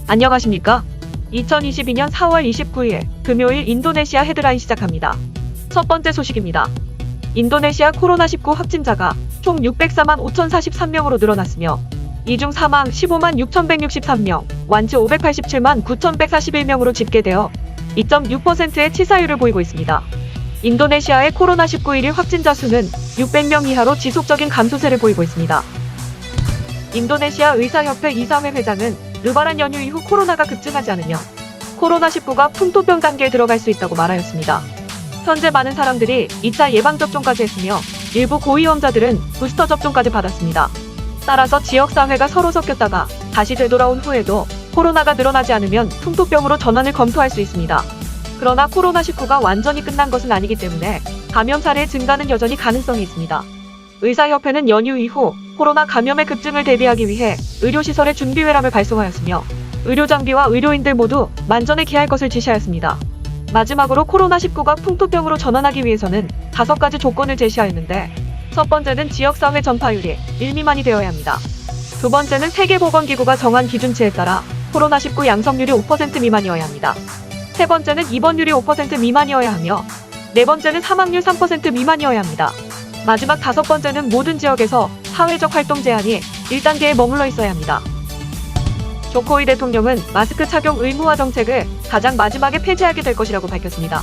안녕하십니까? 2022년 4월 29일 금요일 인도네시아 헤드라인 시작합니다. 첫 번째 소식입니다. 인도네시아 코로나19 확진자가 총 604만 5,043명으로 늘어났으며 이 중 사망 15만 6,163명, 완치 587만 9,141명으로 집계되어 2.6%의 치사율을 보이고 있습니다. 인도네시아의 코로나19 1일 확진자 수는 600명 이하로 지속적인 감소세를 보이고 있습니다. 인도네시아 의사협회 이사회 회장은 르바란 연휴 이후 코로나가 급증하지 않으면 코로나19가 풍토병 단계에 들어갈 수 있다고 말하였습니다. 현재 많은 사람들이 2차 예방접종까지 했으며 일부 고위험자들은 부스터 접종까지 받았습니다. 따라서 지역사회가 서로 섞였다가 다시 되돌아온 후에도 코로나가 늘어나지 않으면 풍토병으로 전환을 검토할 수 있습니다. 그러나 코로나19가 완전히 끝난 것은 아니기 때문에 감염 사례의 증가는 여전히 가능성이 있습니다. 의사협회는 연휴 이후 코로나 감염의 급증을 대비하기 위해 의료시설의 준비회람을 발송하였으며 의료장비와 의료인들 모두 만전에 기할 것을 지시하였습니다. 마지막으로 코로나19가 풍토병으로 전환하기 위해서는 5가지 조건을 제시하였는데 첫 번째는 지역사회 전파율이 1 미만이 되어야 합니다. 두 번째는 세계보건기구가 정한 기준치에 따라 코로나19 양성률이 5% 미만이어야 합니다. 세 번째는 입원율이 5% 미만이어야 하며 네 번째는 사망률 3% 미만이어야 합니다. 마지막 5번째는 모든 지역에서 사회적 활동 제한이 1단계에 머물러 있어야 합니다. 조코위 대통령은 마스크 착용 의무화 정책을 가장 마지막에 폐지하게 될 것이라고 밝혔습니다.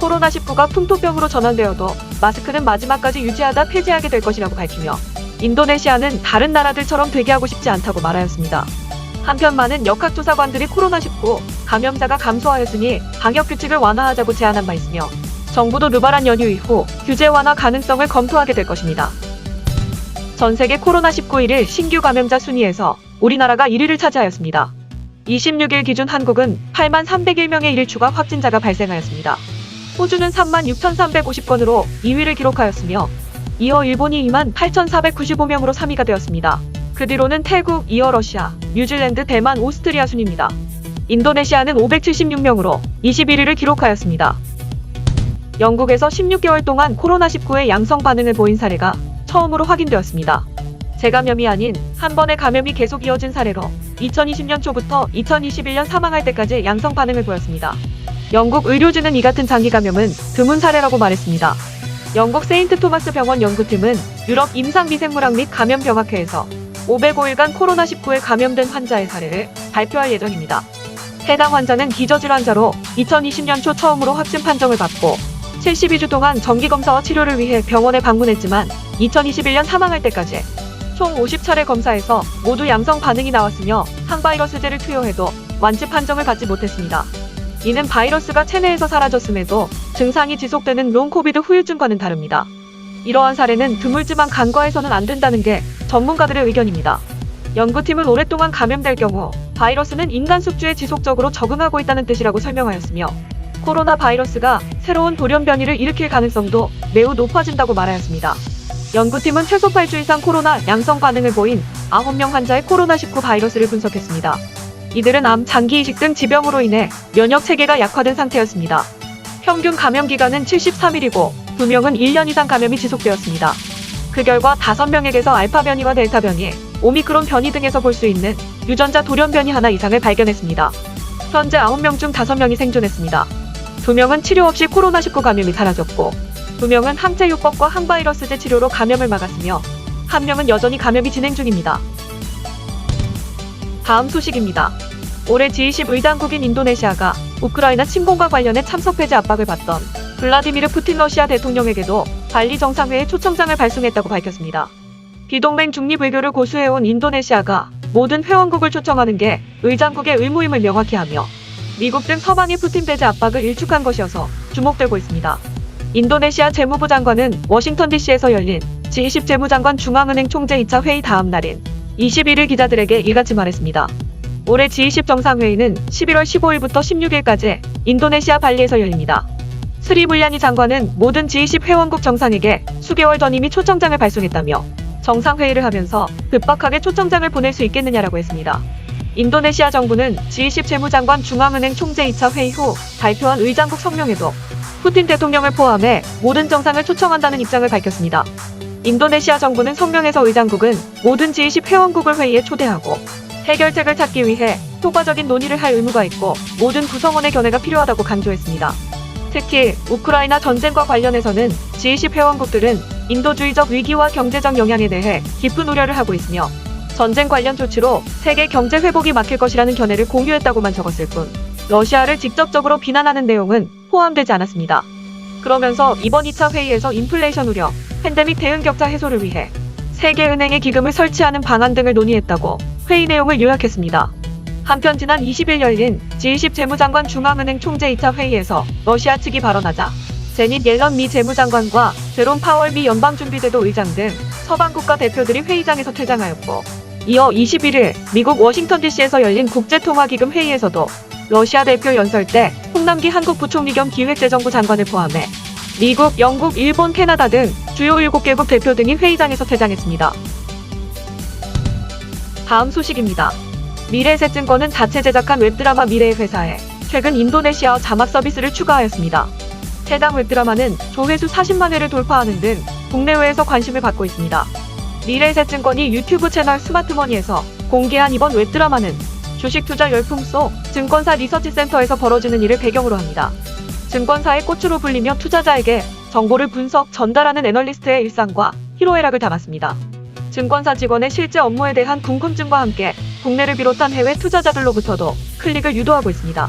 코로나19가 풍토병으로 전환되어도 마스크는 마지막까지 유지하다 폐지하게 될 것이라고 밝히며 인도네시아는 다른 나라들처럼 되게 하고 싶지 않다고 말하였습니다. 한편 많은 역학조사관들이 코로나19 감염자가 감소하였으니 방역규칙을 완화하자고 제안한 바 있으며 정부도 르바란 연휴 이후 규제 완화 가능성을 검토하게 될 것입니다. 전세계 코로나19 1일 신규 감염자 순위에서 우리나라가 1위를 차지하였습니다. 26일 기준 한국은 8만 301명의 1일 추가 확진자가 발생하였습니다. 호주는 3만 6,350건으로 2위를 기록하였으며 이어 일본이 2만 8,495명으로 3위가 되었습니다. 그 뒤로는 태국, 이어 러시아, 뉴질랜드, 대만, 오스트리아 순입니다. 인도네시아는 576명으로 21위를 기록하였습니다. 영국에서 16개월 동안 코로나19의 양성 반응을 보인 사례가 처음으로 확인되었습니다. 재감염이 아닌 한 번의 감염이 계속 이어진 사례로 2020년 초부터 2021년 사망할 때까지 양성 반응을 보였습니다. 영국 의료진은 이 같은 장기 감염은 드문 사례라고 말했습니다. 영국 세인트 토마스 병원 연구팀은 유럽 임상미생물학 및 감염병학회에서 505일간 코로나19에 감염된 환자의 사례를 발표할 예정입니다. 해당 환자는 기저질환자로 2020년 초 처음으로 확진 판정을 받고 72주 동안 정기검사와 치료를 위해 병원에 방문했지만 2021년 사망할 때까지 총 50차례 검사에서 모두 양성 반응이 나왔으며 항바이러스제를 투여해도 완치 판정을 받지 못했습니다. 이는 바이러스가 체내에서 사라졌음에도 증상이 지속되는 롱 코비드 후유증과는 다릅니다. 이러한 사례는 드물지만 간과해서는 안 된다는 게 전문가들의 의견입니다. 연구팀은 오랫동안 감염될 경우 바이러스는 인간 숙주에 지속적으로 적응하고 있다는 뜻이라고 설명하였으며 코로나 바이러스가 새로운 돌연 변이를 일으킬 가능성도 매우 높아진다고 말하였습니다. 연구팀은 최소 8주 이상 코로나 양성 반응을 보인 9명 환자의 코로나19 바이러스를 분석했습니다. 이들은 암, 장기 이식 등 지병으로 인해 면역 체계가 약화된 상태였습니다. 평균 감염 기간은 73일이고 2명은 1년 이상 감염이 지속되었습니다. 그 결과 5명에게서 알파 변이와 델타 변이, 오미크론 변이 등에서 볼 수 있는 유전자 돌연 변이 하나 이상을 발견했습니다. 현재 9명 중 5명이 생존했습니다. 2명은 치료 없이 코로나19 감염이 사라졌고 2명은 항체요법과 항바이러스제 치료로 감염을 막았으며 1명은 여전히 감염이 진행 중입니다. 다음 소식입니다. 올해 G20 의장국인 인도네시아가 우크라이나 침공과 관련해 참석 폐지 압박을 받던 블라디미르 푸틴 러시아 대통령에게도 발리 정상회의 초청장을 발송했다고 밝혔습니다. 비동맹 중립 외교를 고수해온 인도네시아가 모든 회원국을 초청하는 게 의장국의 의무임을 명확히 하며 미국 등 서방의 푸틴 배제 압박을 일축한 것이어서 주목되고 있습니다. 인도네시아 재무부 장관은 워싱턴 DC에서 열린 G20 재무장관 중앙은행 총재 2차 회의 다음 날인 21일 기자들에게 이같이 말했습니다. 올해 G20 정상회의는 11월 15일부터 16일까지 인도네시아 발리에서 열립니다. 스리 물야니 장관은 모든 G20 회원국 정상에게 수개월 전 이미 초청장을 발송했다며 정상회의를 하면서 급박하게 초청장을 보낼 수 있겠느냐라고 했습니다. 인도네시아 정부는 G20 재무장관 중앙은행 총재 2차 회의 후 발표한 의장국 성명에도 푸틴 대통령을 포함해 모든 정상을 초청한다는 입장을 밝혔습니다. 인도네시아 정부는 성명에서 의장국은 모든 G20 회원국을 회의에 초대하고 해결책을 찾기 위해 효과적인 논의를 할 의무가 있고 모든 구성원의 견해가 필요하다고 강조했습니다. 특히 우크라이나 전쟁과 관련해서는 G20 회원국들은 인도주의적 위기와 경제적 영향에 대해 깊은 우려를 하고 있으며 전쟁 관련 조치로 세계 경제 회복이 막힐 것이라는 견해를 공유했다고만 적었을 뿐 러시아를 직접적으로 비난하는 내용은 포함되지 않았습니다. 그러면서 이번 2차 회의에서 인플레이션 우려, 팬데믹 대응 격차 해소를 위해 세계은행에 기금을 설치하는 방안 등을 논의했다고 회의 내용을 요약했습니다. 한편 지난 20일 열린 G20 재무장관 중앙은행 총재 2차 회의에서 러시아 측이 발언하자 제닛 옐런 미 재무장관과 제롬 파월 미 연방준비제도 의장 등 서방 국가 대표들이 회의장에서 퇴장하였고 이어 21일 미국 워싱턴 DC에서 열린 국제통화기금 회의에서도 러시아 대표 연설 때 홍남기 한국 부총리 겸 기획재정부 장관을 포함해 미국, 영국, 일본, 캐나다 등 주요 7개국 대표 등이 회의장에서 퇴장했습니다. 다음 소식입니다. 미래에셋증권은 자체 제작한 웹드라마 미래의 회사에 최근 인도네시아어 자막 서비스를 추가하였습니다. 해당 웹드라마는 조회수 40만 회를 돌파하는 등 국내외에서 관심을 받고 있습니다. 미래에셋증권이 유튜브 채널 스마트머니에서 공개한 이번 웹드라마는 주식투자 열풍 속 증권사 리서치센터에서 벌어지는 일을 배경으로 합니다. 증권사의 꽃으로 불리며 투자자에게 정보를 분석, 전달하는 애널리스트의 일상과 희로애락을 담았습니다. 증권사 직원의 실제 업무에 대한 궁금증과 함께 국내를 비롯한 해외 투자자들로부터도 클릭을 유도하고 있습니다.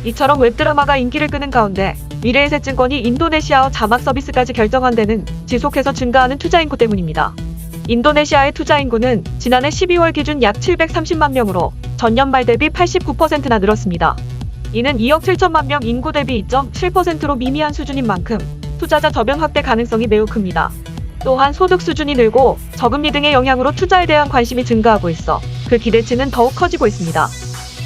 이처럼 웹드라마가 인기를 끄는 가운데 미래에셋증권이 인도네시아어 자막 서비스까지 결정한 데는 지속해서 증가하는 투자 인구 때문입니다. 인도네시아의 투자 인구는 지난해 12월 기준 약 730만 명으로 전년 말 대비 89%나 늘었습니다. 이는 2억 7천만 명 인구 대비 2.7%로 미미한 수준인 만큼 투자자 저변 확대 가능성이 매우 큽니다. 또한 소득 수준이 늘고 저금리 등의 영향으로 투자에 대한 관심이 증가하고 있어 그 기대치는 더욱 커지고 있습니다.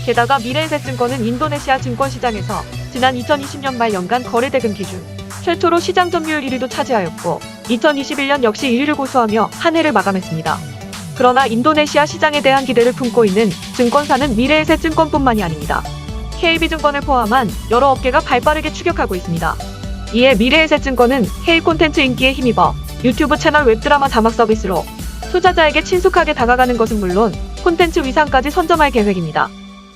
게다가 미래에셋증권은 인도네시아 증권시장에서 지난 2020년 말 연간 거래대금 기준 최초로 시장 점유율 1위도 차지하였고 2021년 역시 1위를 고수하며 한 해를 마감했습니다. 그러나 인도네시아 시장에 대한 기대를 품고 있는 증권사는 미래에셋증권뿐만이 아닙니다. KB증권을 포함한 여러 업계가 발빠르게 추격하고 있습니다. 이에 미래에셋증권은 K 콘텐츠 인기에 힘입어 유튜브 채널 웹드라마 자막 서비스로 투자자에게 친숙하게 다가가는 것은 물론 콘텐츠 위상까지 선점할 계획입니다.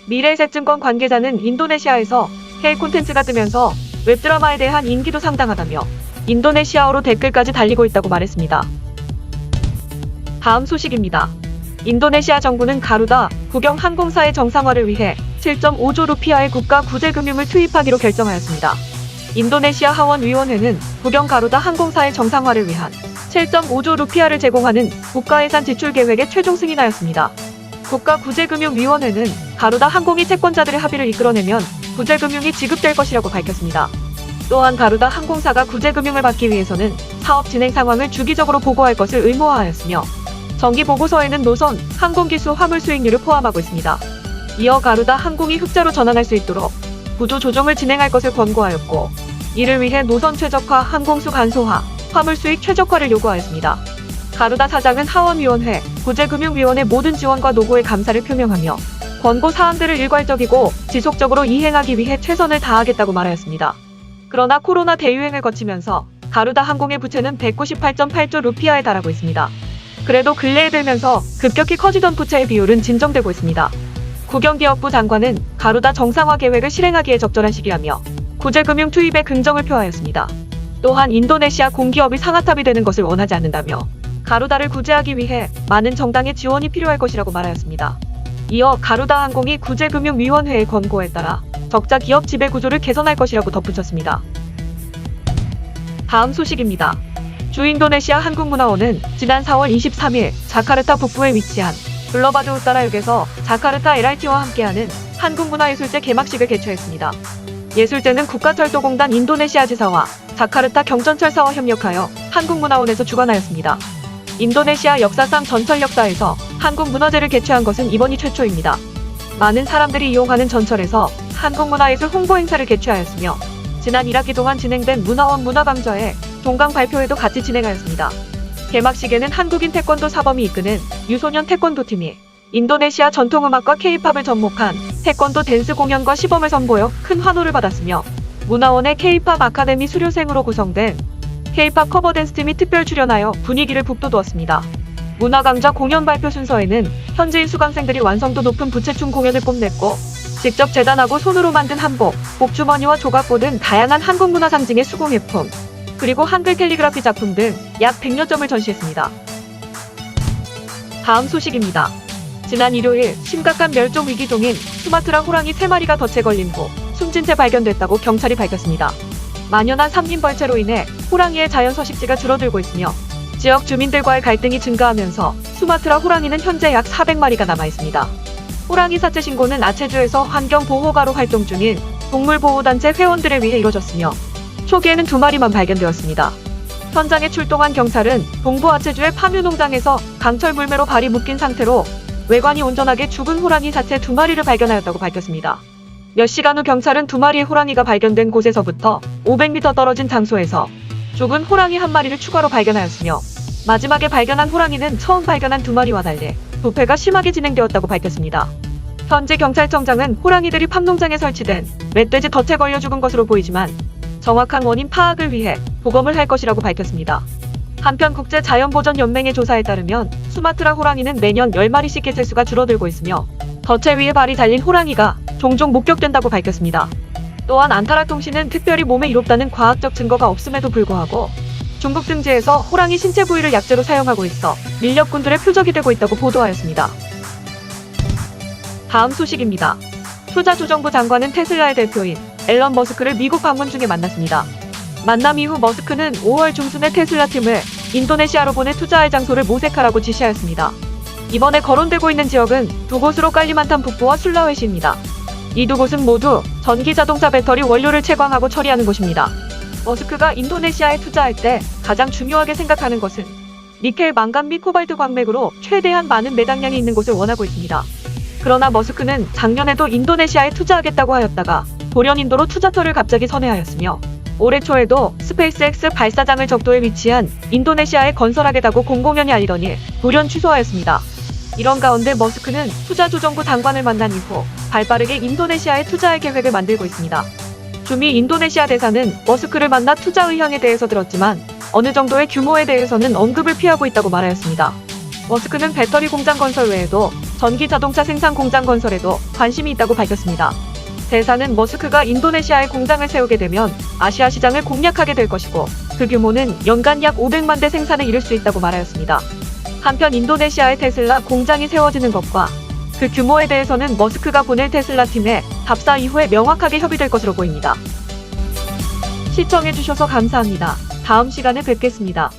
미래에셋증권 관계자는 인도네시아에서 K 콘텐츠가 뜨면서 웹드라마에 대한 인기도 상당하다며 인도네시아어로 댓글까지 달리고 있다고 말했습니다. 다음 소식입니다. 인도네시아 정부는 가루다 국영 항공사의 정상화를 위해 7.5조 루피아의 국가 구제금융을 투입하기로 결정하였습니다. 인도네시아 하원위원회는 국영 가루다 항공사의 정상화를 위한 7.5조 루피아를 제공하는 국가예산 지출 계획에 최종 승인하였습니다. 국가구제금융위원회는 가루다 항공이 채권자들의 합의를 이끌어내면 구제금융이 지급될 것이라고 밝혔습니다. 또한 가루다 항공사가 구제금융을 받기 위해서는 사업 진행 상황을 주기적으로 보고할 것을 의무화하였으며 정기 보고서에는 노선, 항공기수, 화물 수익률을 포함하고 있습니다. 이어 가루다 항공이 흑자로 전환할 수 있도록 구조 조정을 진행할 것을 권고하였고 이를 위해 노선 최적화, 항공수 간소화, 화물 수익 최적화를 요구하였습니다. 가루다 사장은 하원위원회, 구제금융위원회 모든 지원과 노고에 감사를 표명하며 권고 사항들을 일괄적이고 지속적으로 이행하기 위해 최선을 다하겠다고 말하였습니다. 그러나 코로나 대유행을 거치면서 가루다 항공의 부채는 198.8조 루피아에 달하고 있습니다. 그래도 근래에 들면서 급격히 커지던 부채의 비율은 진정되고 있습니다. 국영기업부 장관은 가루다 정상화 계획을 실행하기에 적절한 시기라며 구제금융 투입에 긍정을 표하였습니다. 또한 인도네시아 공기업이 상아탑이 되는 것을 원하지 않는다며 가루다를 구제하기 위해 많은 정당의 지원이 필요할 것이라고 말하였습니다. 이어 가루다 항공이 구제금융위원회의 권고에 따라 적자 기업 지배 구조를 개선할 것이라고 덧붙였습니다. 다음 소식입니다. 주인도네시아 한국문화원은 지난 4월 23일 자카르타 북부에 위치한 블러바드 우따라역에서 자카르타 LRT와 함께하는 한국문화예술제 개막식을 개최했습니다. 예술제는 국가철도공단 인도네시아 지사와 자카르타 경전철사와 협력하여 한국문화원에서 주관하였습니다. 인도네시아 역사상 전철 역사에서 한국문화제를 개최한 것은 이번이 최초입니다. 많은 사람들이 이용하는 전철에서 한국문화예술 홍보 행사를 개최하였으며 지난 1학기 동안 진행된 문화원 문화강좌에 종강 발표회도 같이 진행하였습니다. 개막식에는 한국인 태권도 사범이 이끄는 유소년 태권도팀이 인도네시아 전통음악과 K-팝을 접목한 태권도 댄스 공연과 시범을 선보여 큰 환호를 받았으며 문화원의 K-팝 아카데미 수료생으로 구성된 K-팝 커버 댄스팀이 특별 출연하여 분위기를 북돋웠습니다. 문화강좌 공연 발표 순서에는 현지인 수강생들이 완성도 높은 부채춤 공연을 뽐냈고, 직접 재단하고 손으로 만든 한복, 복주머니와 조각보 등 다양한 한국 문화 상징의 수공예품, 그리고 한글 캘리그라피 작품 등 약 100여 점을 전시했습니다. 다음 소식입니다. 지난 일요일 심각한 멸종 위기 종인 수마트라 호랑이 3마리가 덫에 걸린 후 숨진 채 발견됐다고 경찰이 밝혔습니다. 만연한 삼림벌채로 인해 호랑이의 자연 서식지가 줄어들고 있으며 지역 주민들과의 갈등이 증가하면서 수마트라 호랑이는 현재 약 400마리가 남아 있습니다. 호랑이 사체 신고는 아체주에서 환경보호가로 활동 중인 동물보호단체 회원들에 의해 이뤄졌으며 초기에는 2마리만 발견되었습니다. 현장에 출동한 경찰은 동부 아체주의 파묘농장에서 강철 물매로 발이 묶인 상태로 외관이 온전하게 죽은 호랑이 사체 2마리를 발견하였다고 밝혔습니다. 몇 시간 후 경찰은 2마리의 호랑이가 발견된 곳에서부터 500m 떨어진 장소에서 죽은 호랑이 1마리를 추가로 발견하였으며 마지막에 발견한 호랑이는 처음 발견한 2마리와 달리 부패가 심하게 진행되었다고 밝혔습니다. 현지 경찰청장은 호랑이들이 팜농장에 설치된 멧돼지 덫에 걸려 죽은 것으로 보이지만 정확한 원인 파악을 위해 부검을 할 것이라고 밝혔습니다. 한편 국제자연보전연맹의 조사에 따르면 수마트라 호랑이는 매년 10마리씩 개체수가 줄어들고 있으며 덫에 위에 발이 달린 호랑이가 종종 목격된다고 밝혔습니다. 또한 안타라통신은 특별히 몸에 이롭다는 과학적 증거가 없음에도 불구하고 중국 등지에서 호랑이 신체 부위를 약재로 사용하고 있어 밀렵꾼들의 표적이 되고 있다고 보도하였습니다. 다음 소식입니다. 투자조정부 장관은 테슬라의 대표인 앨런 머스크를 미국 방문 중에 만났습니다. 만남 이후 머스크는 5월 중순에 테슬라 팀을 인도네시아로 보내 투자할 장소를 모색하라고 지시하였습니다. 이번에 거론되고 있는 지역은 두 곳으로 깔리만탄 북부와 술라웨시입니다. 이 두 곳은 모두 전기 자동차 배터리 원료를 채광하고 처리하는 곳입니다. 머스크가 인도네시아에 투자할 때 가장 중요하게 생각하는 것은 니켈, 망간 및 코발트 광맥으로 최대한 많은 매장량이 있는 곳을 원하고 있습니다. 그러나 머스크는 작년에도 인도네시아에 투자하겠다고 하였다가 돌연 인도로 투자처를 갑자기 선회하였으며 올해 초에도 스페이스X 발사장을 적도에 위치한 인도네시아에 건설하겠다고 공공연히 알리더니 돌연 취소하였습니다. 이런 가운데 머스크는 투자조정부 장관을 만난 이후 발빠르게 인도네시아에 투자할 계획을 만들고 있습니다. 주미 인도네시아 대사는 머스크를 만나 투자 의향에 대해서 들었지만 어느 정도의 규모에 대해서는 언급을 피하고 있다고 말하였습니다. 머스크는 배터리 공장 건설 외에도 전기 자동차 생산 공장 건설에도 관심이 있다고 밝혔습니다. 대사는 머스크가 인도네시아에 공장을 세우게 되면 아시아 시장을 공략하게 될 것이고 그 규모는 연간 약 500만 대 생산에 이를 수 있다고 말하였습니다. 한편 인도네시아에 테슬라 공장이 세워지는 것과 그 규모에 대해서는 머스크가 보낼 테슬라 팀의 답사 이후에 명확하게 협의될 것으로 보입니다. 시청해주셔서 감사합니다. 다음 시간에 뵙겠습니다.